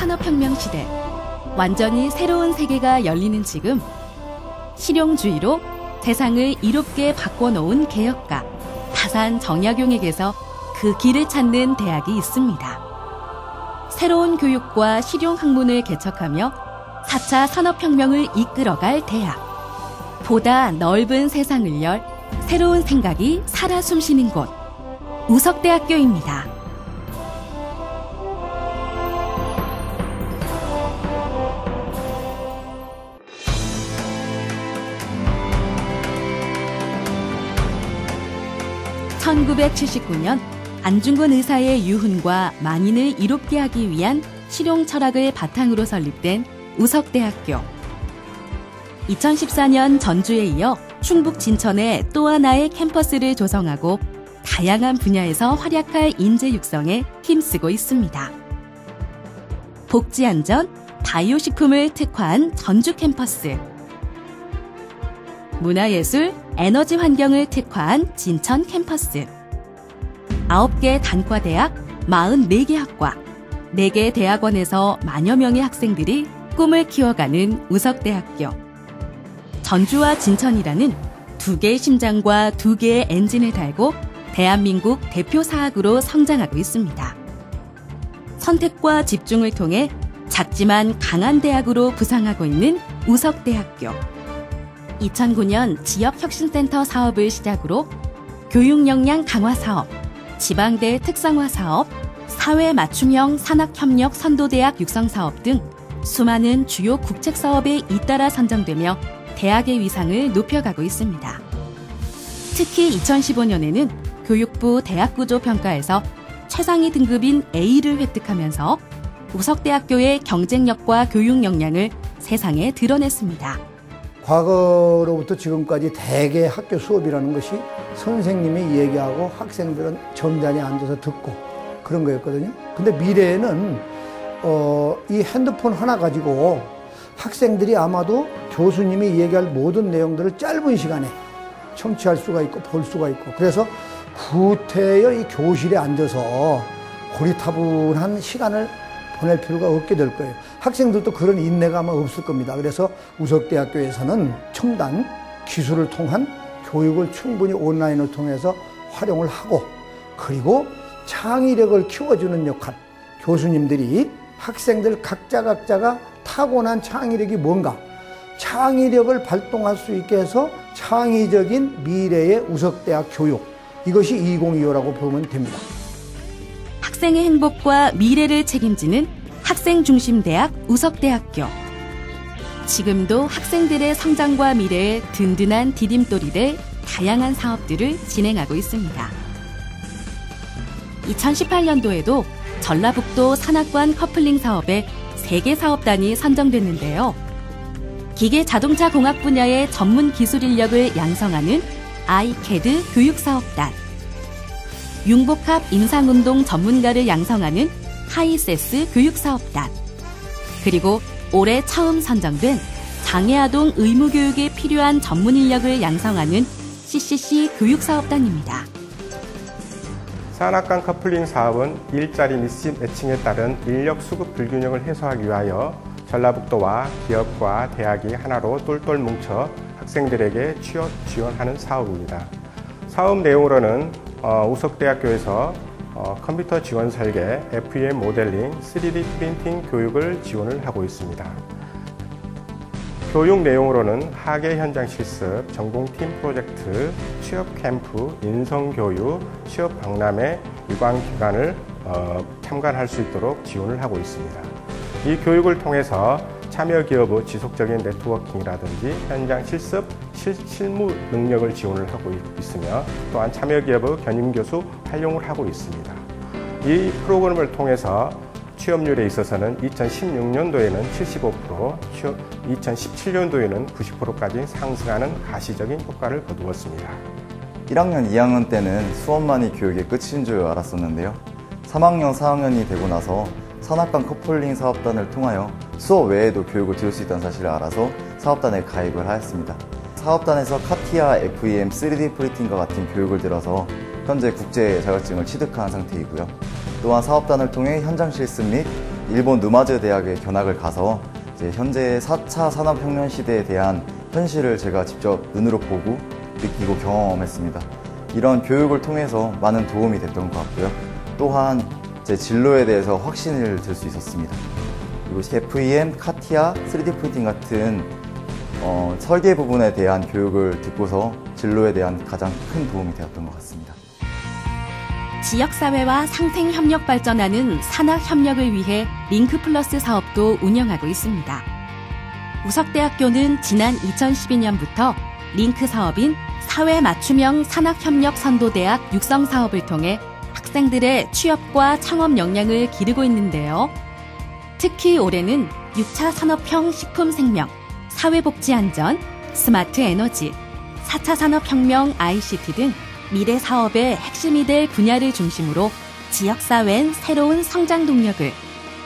산업혁명 시대, 완전히 새로운 세계가 열리는 지금, 실용주의로 세상을 이롭게 바꿔놓은 개혁가 다산 정약용에게서 그 길을 찾는 대학이 있습니다. 새로운 교육과 실용학문을 개척하며 4차 산업혁명을 이끌어갈 대학. 보다 넓은 세상을 열 새로운 생각이 살아 숨쉬는 곳, 우석대학교입니다. (1979년) 안중근 의사의 유훈과 만인을 이롭게 하기 위한 실용 철학을 바탕으로 설립된 우석대학교. 2014년 전주에 이어 충북 진천에 또 하나의 캠퍼스를 조성하고 다양한 분야에서 활약할 인재 육성에 힘쓰고 있습니다. 복지안전, 바이오식품을 특화한 전주 캠퍼스, 문화예술, 에너지 환경을 특화한 진천 캠퍼스, 9개 단과대학, 44개 학과, 4개 대학원에서 만여 명의 학생들이 꿈을 키워가는 우석대학교. 전주와 진천이라는 2개의 심장과 2개의 엔진을 달고 대한민국 대표 사학으로 성장하고 있습니다. 선택과 집중을 통해 작지만 강한 대학으로 부상하고 있는 우석대학교. 2009년 지역혁신센터 사업을 시작으로 교육 역량 강화 사업, 지방대 특성화 사업, 사회 맞춤형 산학협력 선도대학 육성 사업 등 수많은 주요 국책 사업에 잇따라 선정되며 대학의 위상을 높여가고 있습니다. 특히 2015년에는 교육부 대학구조평가에서 최상위 등급인 A를 획득하면서 우석대학교의 경쟁력과 교육 역량을 세상에 드러냈습니다. 과거로부터 지금까지 대개 학교 수업이라는 것이 선생님이 얘기하고 학생들은 점잖이 앉아서 듣고 그런 거였거든요. 근데 미래에는 이 핸드폰 하나 가지고 학생들이 아마도 교수님이 얘기할 모든 내용들을 짧은 시간에 청취할 수가 있고 볼 수가 있고, 그래서 구태여 이 교실에 앉아서 고리타분한 시간을 보낼 필요가 없게 될 거예요. 학생들도 그런 인내가 아마 없을 겁니다. 그래서 우석대학교에서는 첨단 기술을 통한 교육을 충분히 온라인을 통해서 활용을 하고, 그리고 창의력을 키워주는 역할, 교수님들이 학생들 각자가 타고난 창의력이 뭔가, 창의력을 발동할 수 있게 해서 창의적인 미래의 우석대학 교육, 이것이 2025라고 보면 됩니다. 학생의 행복과 미래를 책임지는 학생중심대학 우석대학교. 지금도 학생들의 성장과 미래에 든든한 디딤돌이 될 다양한 사업들을 진행하고 있습니다. 2018년도에도 전라북도 산악관 커플링 사업에 3개 사업단이 선정됐는데요. 기계자동차 공학 분야의 전문 기술 인력을 양성하는 아이캐드 교육사업단, 융복합 임상운동 전문가를 양성하는 하이세스 교육사업단, 그리고 올해 처음 선정된 장애아동 의무교육에 필요한 전문 인력을 양성하는 CCC 교육사업단입니다. 산악관 커플링 사업은 일자리 미스매칭에 따른 인력 수급 불균형을 해소하기 위하여 전라북도와 기업과 대학이 하나로 똘똘 뭉쳐 학생들에게 취업 지원하는 사업입니다. 사업 내용으로는 우석대학교에서 컴퓨터 지원 설계, FEM 모델링, 3D 프린팅 교육을 지원을 하고 있습니다. 교육 내용으로는 학예 현장 실습, 전공팀 프로젝트, 취업 캠프, 인성교육, 취업 박람회, 유관기관을 참관할 수 있도록 지원을 하고 있습니다. 이 교육을 통해서 참여 기업의 지속적인 네트워킹이라든지 현장 실습, 실무 능력을 지원을 하고 있으며, 또한 참여 기업의 견임 교수 활용을 하고 있습니다. 이 프로그램을 통해서 취업률에 있어서는 2016년도에는 75%, 2017년도에는 90%까지 상승하는 가시적인 효과를 거두었습니다. 1학년, 2학년 때는 수업만이 교육의 끝인 줄 알았었는데요. 3학년, 4학년이 되고 나서 산악관 커플링 사업단을 통하여 수업 외에도 교육을 들을 수 있다는 사실을 알아서 사업단에 가입을 하였습니다. 사업단에서 카티아, FEM, 3D 프린팅과 같은 교육을 들어서 현재 국제 자격증을 취득한 상태이고요. 또한 사업단을 통해 현장 실습 및 일본 누마즈 대학에 견학을 가서 이제 현재 4차 산업혁명 시대에 대한 현실을 제가 직접 눈으로 보고 느끼고 경험했습니다. 이런 교육을 통해서 많은 도움이 됐던 것 같고요. 또한 제 진로에 대해서 확신을 들 수 있었습니다. 그리고 FEM, 카티아, 3D 프린팅 같은 설계 부분에 대한 교육을 듣고서 진로에 대한 가장 큰 도움이 되었던 것 같습니다. 지역사회와 상생협력 발전하는 산학협력을 위해 링크플러스 사업도 운영하고 있습니다. 우석대학교는 지난 2012년부터 링크 사업인 사회 맞춤형 산학협력 선도대학 육성 사업을 통해 학생들의 취업과 창업 역량을 기르고 있는데요. 특히 올해는 6차 산업형 식품생명, 사회복지안전, 스마트 에너지, 4차 산업혁명 ICT 등 미래 사업의 핵심이 될 분야를 중심으로 지역사회엔 새로운 성장 동력을,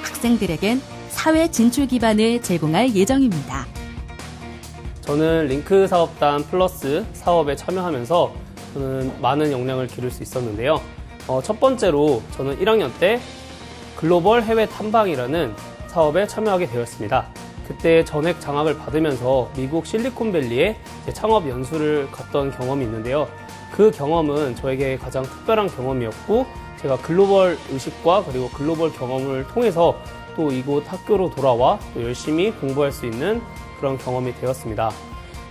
학생들에겐 사회 진출 기반을 제공할 예정입니다. 저는 링크 사업단 플러스 사업에 참여하면서 저는 많은 역량을 기를 수 있었는데요. 첫 번째로 저는 1학년 때 글로벌 해외 탐방이라는 사업에 참여하게 되었습니다. 그때 전액 장학을 받으면서 미국 실리콘밸리에 창업 연수를 갔던 경험이 있는데요. 그 경험은 저에게 가장 특별한 경험이었고, 제가 글로벌 의식과 그리고 글로벌 경험을 통해서 또 이곳 학교로 돌아와 또 열심히 공부할 수 있는 그런 경험이 되었습니다.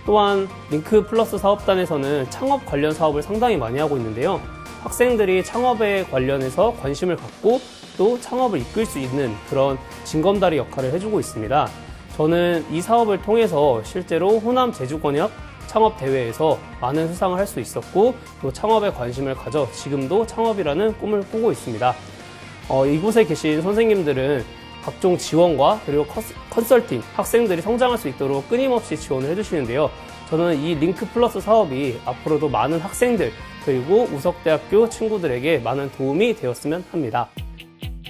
또한 링크 플러스 사업단에서는 창업 관련 사업을 상당히 많이 하고 있는데요. 학생들이 창업에 관련해서 관심을 갖고 또 창업을 이끌 수 있는 그런 징검다리 역할을 해주고 있습니다. 저는 이 사업을 통해서 실제로 호남 제주권역 창업대회에서 많은 수상을 할 수 있었고, 또 창업에 관심을 가져 지금도 창업이라는 꿈을 꾸고 있습니다. 이곳에 계신 선생님들은 각종 지원과 그리고 컨설팅, 학생들이 성장할 수 있도록 끊임없이 지원을 해주시는데요. 저는 이 링크 플러스 사업이 앞으로도 많은 학생들 그리고 우석대학교 친구들에게 많은 도움이 되었으면 합니다.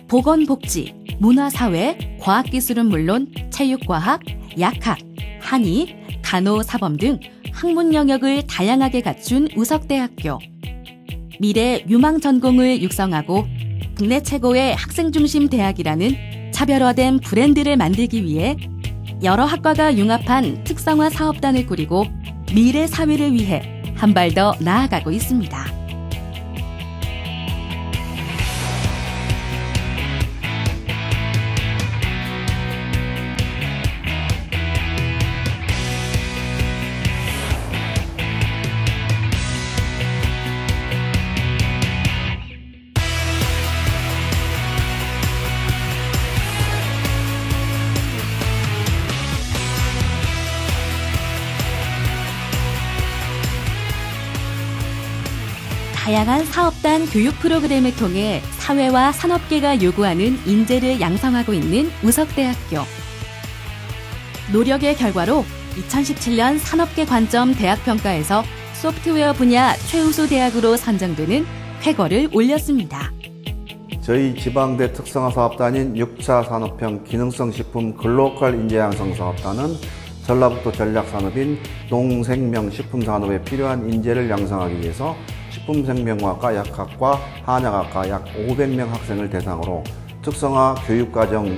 보건복지, 문화사회, 과학기술은 물론 체육과학, 약학, 한의, 간호사범 등 학문 영역을 다양하게 갖춘 우석대학교. 미래 유망 전공을 육성하고 국내 최고의 학생 중심 대학이라는 차별화된 브랜드를 만들기 위해 여러 학과가 융합한 특성화 사업단을 꾸리고 미래 사회를 위해 한 발 더 나아가고 있습니다. 다양한 사업단 교육 프로그램을 통해 사회와 산업계가 요구하는 인재를 양성하고 있는 우석대학교. 노력의 결과로 2017년 산업계 관점 대학평가에서 소프트웨어 분야 최우수 대학으로 선정되는 쾌거를 올렸습니다. 저희 지방대 특성화 사업단인 6차 산업형 기능성 식품 글로컬 인재 양성 사업단은 전라북도 전략산업인 농생명식품산업에 필요한 인재를 양성하기 위해서 식품생명학과, 약학과, 한약학과 약 500명 학생을 대상으로 특성화 교육과정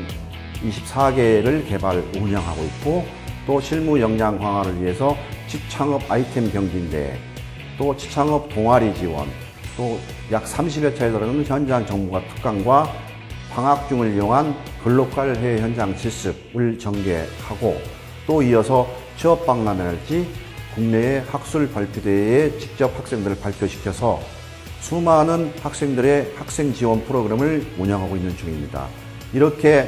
24개를 개발, 운영하고 있고, 또 실무 역량 강화를 위해서 직창업 아이템 경진대회, 또 직창업 동아리 지원, 또 약 30여 차에 달하는 현장 정보화 특강과 방학 중을 이용한 글로컬 해외 현장 실습을 전개하고, 또 이어서 취업 박람회랄지 국내의 학술 발표대회에 직접 학생들을 발표시켜서 수많은 학생들의 학생 지원 프로그램을 운영하고 있는 중입니다. 이렇게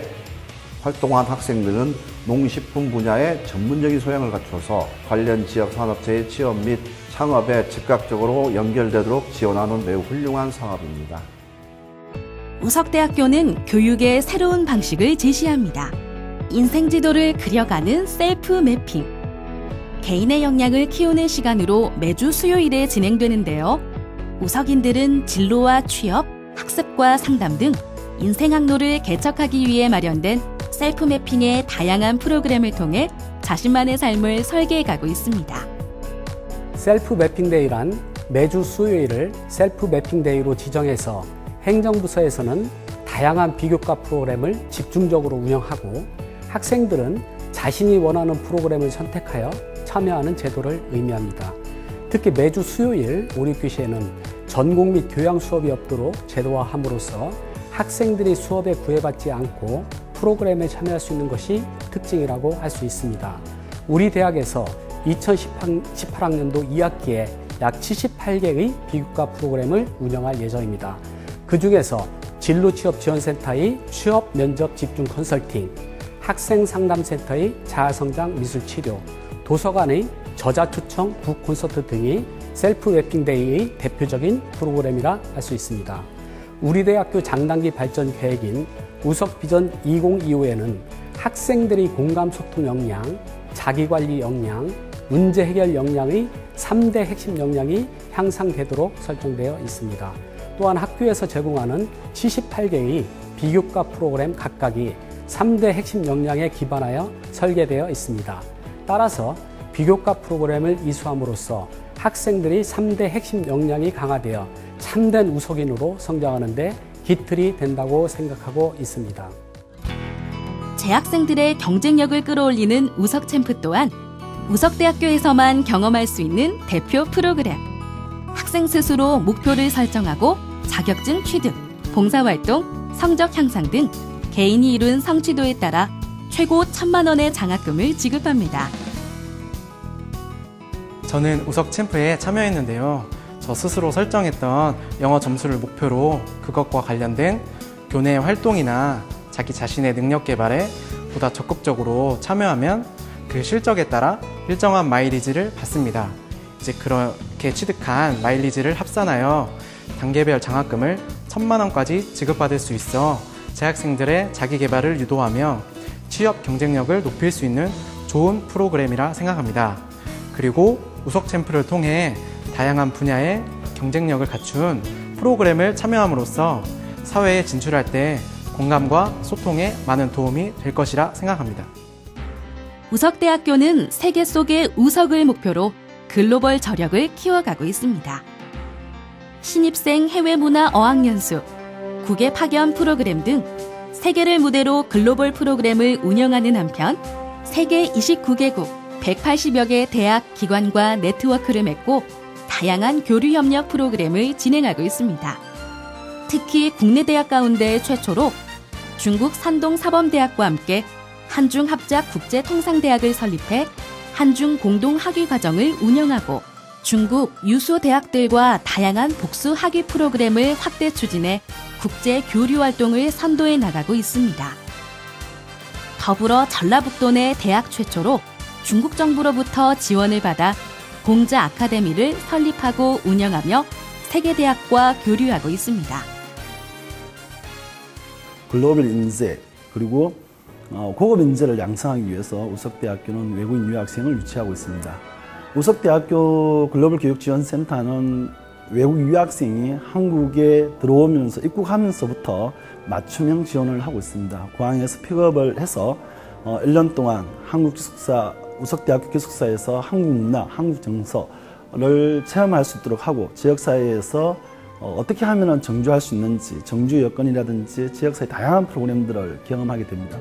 활동한 학생들은 농식품 분야의 전문적인 소양을 갖춰서 관련 지역 산업체의 취업 및 창업에 즉각적으로 연결되도록 지원하는 매우 훌륭한 사업입니다. 우석대학교는 교육의 새로운 방식을 제시합니다. 인생지도를 그려가는 셀프 매핑. 개인의 역량을 키우는 시간으로 매주 수요일에 진행되는데요. 우석인들은 진로와 취업, 학습과 상담 등 인생 항로를 개척하기 위해 마련된 셀프 매핑의 다양한 프로그램을 통해 자신만의 삶을 설계해가고 있습니다. 셀프 매핑 데이란 매주 수요일을 셀프 매핑 데이로 지정해서 행정부서에서는 다양한 비교과 프로그램을 집중적으로 운영하고 학생들은 자신이 원하는 프로그램을 선택하여 참여하는 제도를 의미합니다. 특히 매주 수요일 오립교시에는 전공 및 교양 수업이 없도록 제도화함으로써 학생들이 수업에 구애받지 않고 프로그램에 참여할 수 있는 것이 특징이라고 할 수 있습니다. 우리 대학에서 2018학년도 2학기에 약 78개의 비교과 프로그램을 운영할 예정입니다. 그 중에서 진로취업지원센터의 취업 면접 집중 컨설팅, 학생상담센터의 자아성장 미술치료, 도서관의 저자추청 북콘서트 등이 셀프 웨핑데이의 대표적인 프로그램이라 할 수 있습니다. 우리 대학교 장단기 발전 계획인 우석비전 2025에는 학생들의 공감 소통 역량, 자기관리 역량, 문제 해결 역량의 3대 핵심 역량이 향상되도록 설정되어 있습니다. 또한 학교에서 제공하는 78개의 비교과 프로그램 각각이 3대 핵심 역량에 기반하여 설계되어 있습니다. 따라서 비교과 프로그램을 이수함으로써 학생들이 3대 핵심 역량이 강화되어 참된 우석인으로 성장하는 데 기틀이 된다고 생각하고 있습니다. 재학생들의 경쟁력을 끌어올리는 우석챔프 또한 우석대학교에서만 경험할 수 있는 대표 프로그램. 학생 스스로 목표를 설정하고 자격증 취득, 봉사활동, 성적 향상 등 개인이 이룬 성취도에 따라 최고 1,000만 원의 장학금을 지급합니다. 저는 우석챔프에 참여했는데요. 저 스스로 설정했던 영어 점수를 목표로 그것과 관련된 교내 활동이나 자기 자신의 능력 개발에 보다 적극적으로 참여하면 그 실적에 따라 일정한 마일리지를 받습니다. 이제 그렇게 취득한 마일리지를 합산하여 단계별 장학금을 1,000만 원까지 지급받을 수 있어 재학생들의 자기 개발을 유도하며 취업 경쟁력을 높일 수 있는 좋은 프로그램이라 생각합니다. 그리고 우석챔프를 통해 다양한 분야의 경쟁력을 갖춘 프로그램을 참여함으로써 사회에 진출할 때 공감과 소통에 많은 도움이 될 것이라 생각합니다. 우석대학교는 세계 속의 우석을 목표로 글로벌 저력을 키워가고 있습니다. 신입생 해외문화 어학연수, 국외 파견 프로그램 등 세계를 무대로 글로벌 프로그램을 운영하는 한편 세계 29개국 180여 개 대학, 기관과 네트워크를 맺고 다양한 교류 협력 프로그램을 진행하고 있습니다. 특히 국내 대학 가운데 최초로 중국 산동 사범대학과 함께 한중 합작 국제통상대학을 설립해 한중 공동 학위 과정을 운영하고 중국 유수 대학들과 다양한 복수 학위 프로그램을 확대 추진해 국제 교류 활동을 선도해 나가고 있습니다. 더불어 전라북도 내 대학 최초로 중국 정부로부터 지원을 받아 공자 아카데미를 설립하고 운영하며 세계 대학과 교류하고 있습니다. 글로벌 인재 그리고 고급 인재를 양성하기 위해서 우석대학교는 외국인 유학생을 유치하고 있습니다. 우석대학교 글로벌교육지원센터는 외국 유학생이 한국에 들어오면서 입국하면서부터 맞춤형 지원을 하고 있습니다. 공항에서 픽업을 해서 1년 동안 한국 기숙사, 우석대학교 기숙사에서 한국 문화, 한국 정서를 체험할 수 있도록 하고 지역사회에서 어떻게 하면 정주할 수 있는지, 정주 여건이라든지 지역사회 다양한 프로그램들을 경험하게 됩니다.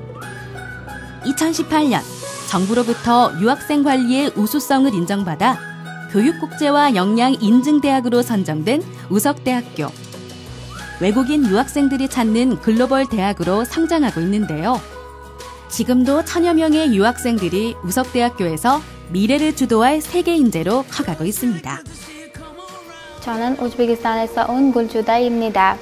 2018년 정부로부터 유학생 관리의 우수성을 인정받아 교육국제화 역량 인증대학으로 선정된 우석대학교. 외국인 유학생들이 찾는 글로벌 대학으로 성장하고 있는데요. 지금도 1,000여 명의 유학생들이 우석대학교에서 미래를 주도할 세계 인재로 커가고 있습니다. 저는 우즈베키스탄에서 온 굴주다입니다.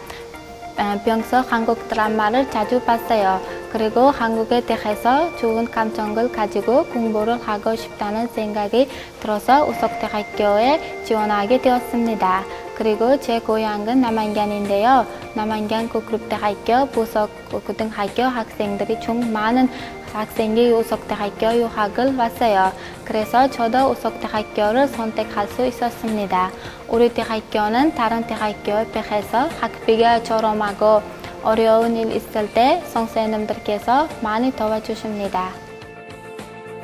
평소 한국 드라마를 자주 봤어요. 그리고 한국에 대해서 좋은 감정을 가지고 공부를 하고 싶다는 생각이 들어서 우석대학교에 지원하게 되었습니다. 그리고 제 고향은 남한견인데요. 남한견 국립대학교, 부석고등학교 학생들이 중 많은 학생이 우석대학교 유학을 왔어요. 그래서 저도 우석대학교를 선택할 수 있었습니다. 우리 대학교는 다른 대학교에 비해서 학비가 저렴하고 어려운 일 있을 때 선생님들께서 많이 도와주십니다.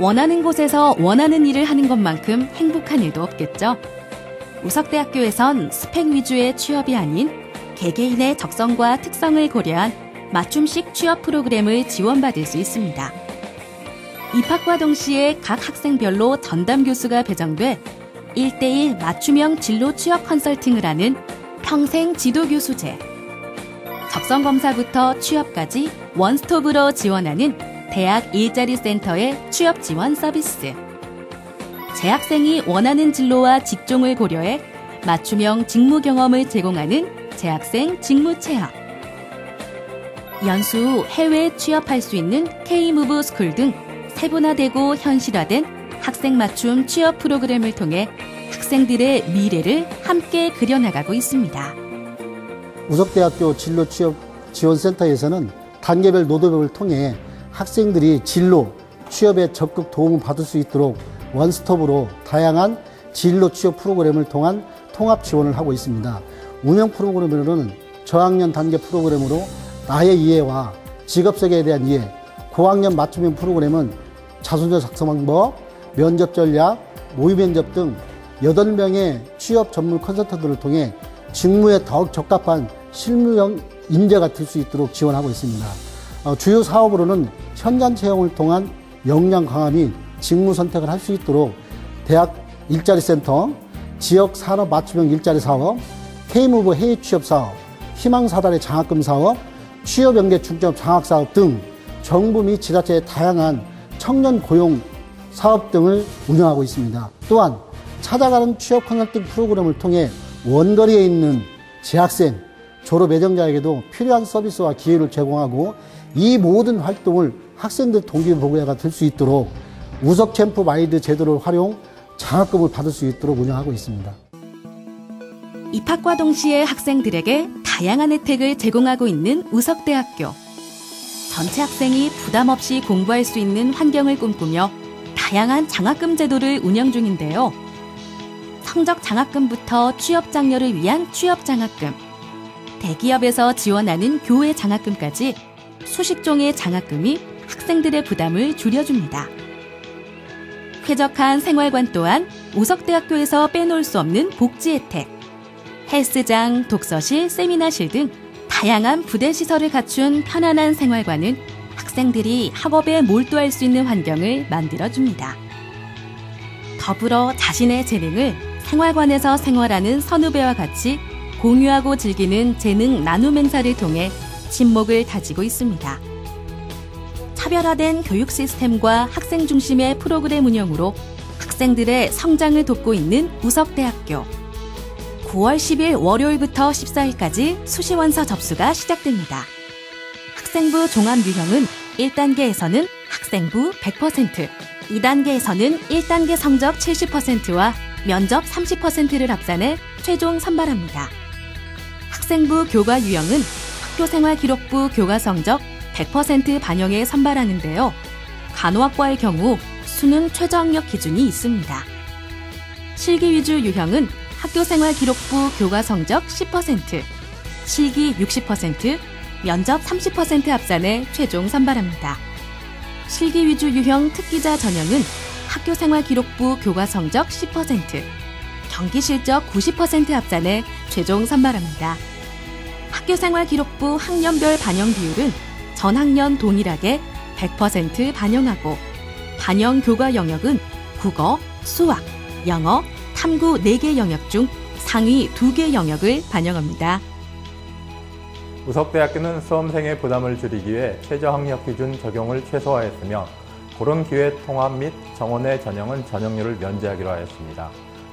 원하는 곳에서 원하는 일을 하는 것만큼 행복한 일도 없겠죠. 우석대학교에선 스펙 위주의 취업이 아닌 개개인의 적성과 특성을 고려한 맞춤식 취업 프로그램을 지원받을 수 있습니다. 입학과 동시에 각 학생별로 전담 교수가 배정돼 1:1 맞춤형 진로 취업 컨설팅을 하는 평생 지도교수제, 적성검사부터 취업까지 원스톱으로 지원하는 대학 일자리 센터의 취업 지원 서비스, 재학생이 원하는 진로와 직종을 고려해 맞춤형 직무 경험을 제공하는 재학생 직무 체험, 연수 후 해외에 취업할 수 있는 K-무브 스쿨 등 세분화되고 현실화된 학생 맞춤 취업 프로그램을 통해 학생들의 미래를 함께 그려나가고 있습니다. 우석대학교 진로취업지원센터에서는 단계별 노드맵을 통해 학생들이 진로, 취업에 적극 도움을 받을 수 있도록 원스톱으로 다양한 진로 취업 프로그램을 통한 통합 지원을 하고 있습니다. 운영 프로그램으로는 저학년 단계 프로그램으로 나의 이해와 직업세계에 대한 이해, 고학년 맞춤형 프로그램은 자소서 작성 방법, 면접 전략, 모의 면접 등 8명의 취업 전문 컨설턴트를 통해 직무에 더욱 적합한 실무형 인재가 될 수 있도록 지원하고 있습니다. 주요 사업으로는 현장 채용을 통한 역량 강화 및 직무 선택을 할 수 있도록 대학 일자리 센터, 지역 산업 맞춤형 일자리 사업, K-무브 해외 취업 사업, 희망사다리 장학금 사업, 취업 연계 중점 장학 사업 등 정부 및 지자체의 다양한 청년 고용 사업 등을 운영하고 있습니다. 또한 찾아가는 취업 컨설팅 프로그램을 통해 원거리에 있는 재학생, 졸업 예정자에게도 필요한 서비스와 기회를 제공하고 이 모든 활동을 학생들 동기부여가 될 수 있도록 우석 캠프 마이드 제도를 활용 장학금을 받을 수 있도록 운영하고 있습니다. 입학과 동시에 학생들에게 다양한 혜택을 제공하고 있는 우석대학교. 전체 학생이 부담 없이 공부할 수 있는 환경을 꿈꾸며 다양한 장학금 제도를 운영 중인데요. 성적 장학금부터 취업 장려를 위한 취업 장학금, 대기업에서 지원하는 교회 장학금까지 수십 종의 장학금이 학생들의 부담을 줄여줍니다. 쾌적한 생활관 또한 우석대학교에서 빼놓을 수 없는 복지 혜택, 헬스장, 독서실, 세미나실 등 다양한 부대 시설을 갖춘 편안한 생활관은 학생들이 학업에 몰두할 수 있는 환경을 만들어줍니다. 더불어 자신의 재능을 생활관에서 생활하는 선후배와 같이 공유하고 즐기는 재능 나눔 행사를 통해 친목을 다지고 있습니다. 차별화된 교육 시스템과 학생 중심의 프로그램 운영으로 학생들의 성장을 돕고 있는 우석대학교. 9월 10일 월요일부터 14일까지 수시원서 접수가 시작됩니다. 학생부 종합유형은 1단계에서는 학생부 100%, 2단계에서는 1단계 성적 70%와 면접 30%를 합산해 최종 선발합니다. 학생부 교과 유형은 학교생활기록부 교과 성적 100% 반영해 선발하는데요. 간호학과의 경우 수능 최저학력 기준이 있습니다. 실기 위주 유형은 학교생활기록부 교과 성적 10%, 실기 60%, 면접 30% 합산해 최종 선발합니다. 실기 위주 유형 특기자 전형은 학교생활기록부 교과 성적 10%, 경기실적 90% 합산해 최종 선발합니다. 학교생활기록부 학년별 반영 비율은 전 학년 동일하게 100% 반영하고 반영 교과 영역은 국어, 수학, 영어, 탐구 4개 영역 중 상위 2개 영역을 반영합니다. 우석대학교는 수험생의 부담을 줄이기 위해 최저학력 기준 적용을 최소화했으며 고른 기회 통합 및 정원의 전형은 전형료를 면제하기로 하였습니다.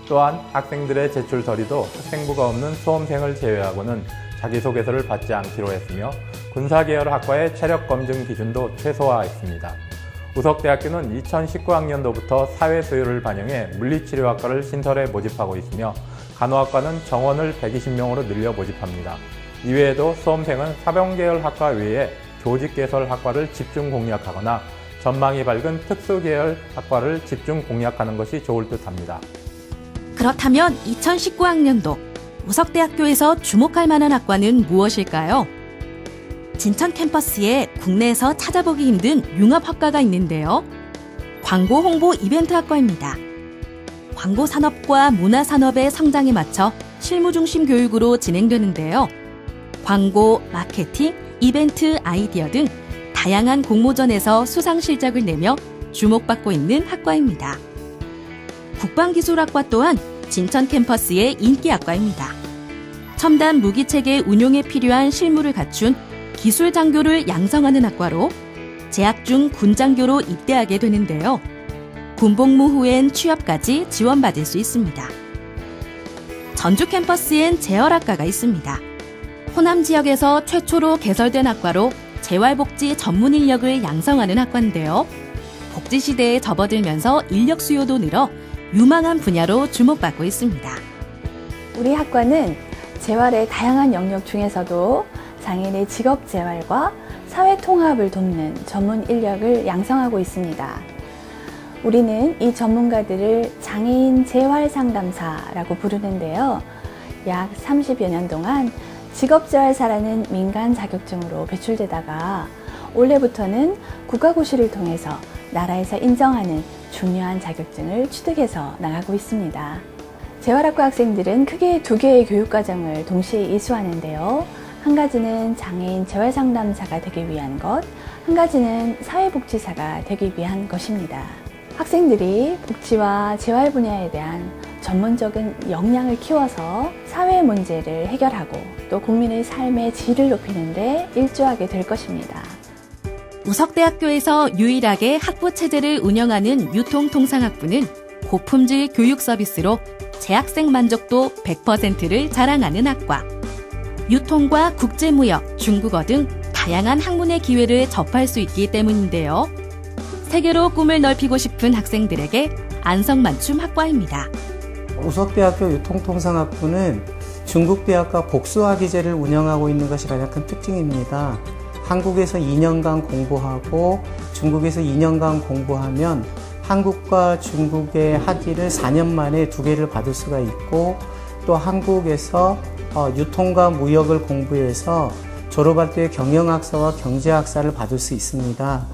또한 학생들의 제출 서류도 학생부가 없는 수험생을 제외하고는 자기소개서를 받지 않기로 했으며 군사계열 학과의 체력 검증 기준도 최소화했습니다. 우석대학교는 2019학년도부터 사회 수요를 반영해 물리치료학과를 신설해 모집하고 있으며 간호학과는 정원을 120명으로 늘려 모집합니다. 이외에도 수험생은 사병계열 학과 외에 조직개설 학과를 집중 공략하거나 전망이 밝은 특수계열 학과를 집중 공략하는 것이 좋을 듯합니다. 그렇다면 2019학년도 우석대학교에서 주목할 만한 학과는 무엇일까요? 진천 캠퍼스에 국내에서 찾아보기 힘든 융합학과가 있는데요. 광고 홍보 이벤트 학과입니다. 광고산업과 문화산업의 성장에 맞춰 실무중심 교육으로 진행되는데요. 광고, 마케팅, 이벤트, 아이디어 등 다양한 공모전에서 수상 실적을 내며 주목받고 있는 학과입니다. 국방기술학과 또한 진천 캠퍼스의 인기 학과입니다. 첨단 무기체계 운용에 필요한 실무를 갖춘 기술 장교를 양성하는 학과로 재학 중 군장교로 입대하게 되는데요. 군복무 후엔 취업까지 지원받을 수 있습니다. 전주 캠퍼스엔 재활학과가 있습니다. 호남 지역에서 최초로 개설된 학과로 재활복지 전문 인력을 양성하는 학과인데요. 복지시대에 접어들면서 인력 수요도 늘어 유망한 분야로 주목받고 있습니다. 우리 학과는 재활의 다양한 영역 중에서도 장애인의 직업 재활과 사회 통합을 돕는 전문 인력을 양성하고 있습니다. 우리는 이 전문가들을 장애인 재활 상담사라고 부르는데요. 약 30여 년 동안 직업재활사라는 민간 자격증으로 배출되다가 올해부터는 국가고시를 통해서 나라에서 인정하는 중요한 자격증을 취득해서 나가고 있습니다. 재활학과 학생들은 크게 두 개의 교육과정을 동시에 이수하는데요. 한 가지는 장애인 재활상담사가 되기 위한 것, 한 가지는 사회복지사가 되기 위한 것입니다. 학생들이 복지와 재활 분야에 대한 전문적인 역량을 키워서 사회 문제를 해결하고 또 국민의 삶의 질을 높이는 데 일조하게 될 것입니다. 우석대학교에서 유일하게 학부체제를 운영하는 유통통상학부는 고품질 교육 서비스로 재학생 만족도 100%를 자랑하는 학과. 유통과 국제무역, 중국어 등 다양한 학문의 기회를 접할 수 있기 때문인데요. 세계로 꿈을 넓히고 싶은 학생들에게 안성맞춤 학과입니다. 우석대학교 유통통상학부는 중국대학과 복수학위제를 운영하고 있는 것이 가장 큰 특징입니다. 한국에서 2년간 공부하고 중국에서 2년간 공부하면 한국과 중국의 학위를 4년 만에 2개를 받을 수가 있고 또 한국에서 유통과 무역을 공부해서 졸업할 때 경영학사와 경제학사를 받을 수 있습니다.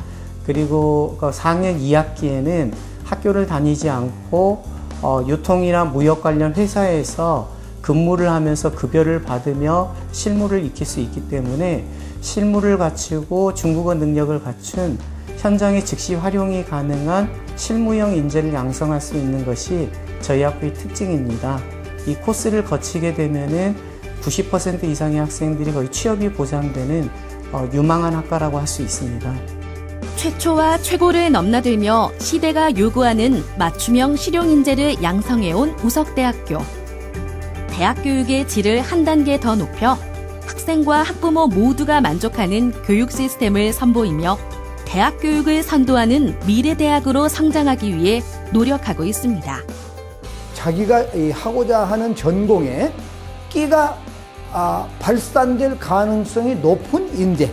그리고 4학년 2학기에는 학교를 다니지 않고 유통이나 무역 관련 회사에서 근무를 하면서 급여를 받으며 실무를 익힐 수 있기 때문에 실무를 갖추고 중국어 능력을 갖춘 현장에 즉시 활용이 가능한 실무형 인재를 양성할 수 있는 것이 저희 학교의 특징입니다. 이 코스를 거치게 되면은 90% 이상의 학생들이 거의 취업이 보장되는 유망한 학과라고 할 수 있습니다. 최초와 최고를 넘나들며 시대가 요구하는 맞춤형 실용인재를 양성해온 우석대학교. 대학 교육의 질을 한 단계 더 높여 학생과 학부모 모두가 만족하는 교육 시스템을 선보이며 대학 교육을 선도하는 미래대학으로 성장하기 위해 노력하고 있습니다. 자기가 하고자 하는 전공에 끼가 발산될 가능성이 높은 인재,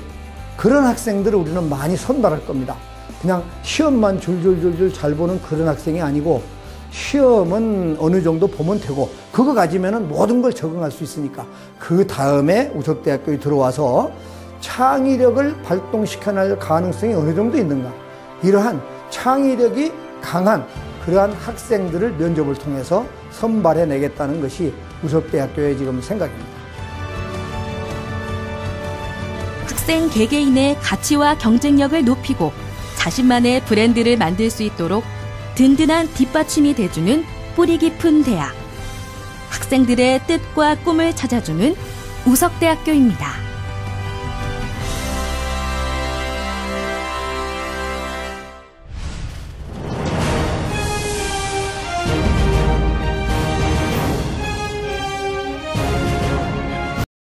그런 학생들을 우리는 많이 선발할 겁니다. 그냥 시험만 줄줄줄줄 잘 보는 그런 학생이 아니고 시험은 어느 정도 보면 되고 그거 가지면 모든 걸 적응할 수 있으니까 그 다음에 우석대학교에 들어와서 창의력을 발동시켜낼 가능성이 어느 정도 있는가, 이러한 창의력이 강한 그러한 학생들을 면접을 통해서 선발해내겠다는 것이 우석대학교의 지금 생각입니다. 학생 개개인의 가치와 경쟁력을 높이고 자신만의 브랜드를 만들 수 있도록 든든한 뒷받침이 돼주는 뿌리 깊은 대학. 학생들의 뜻과 꿈을 찾아주는 우석대학교입니다.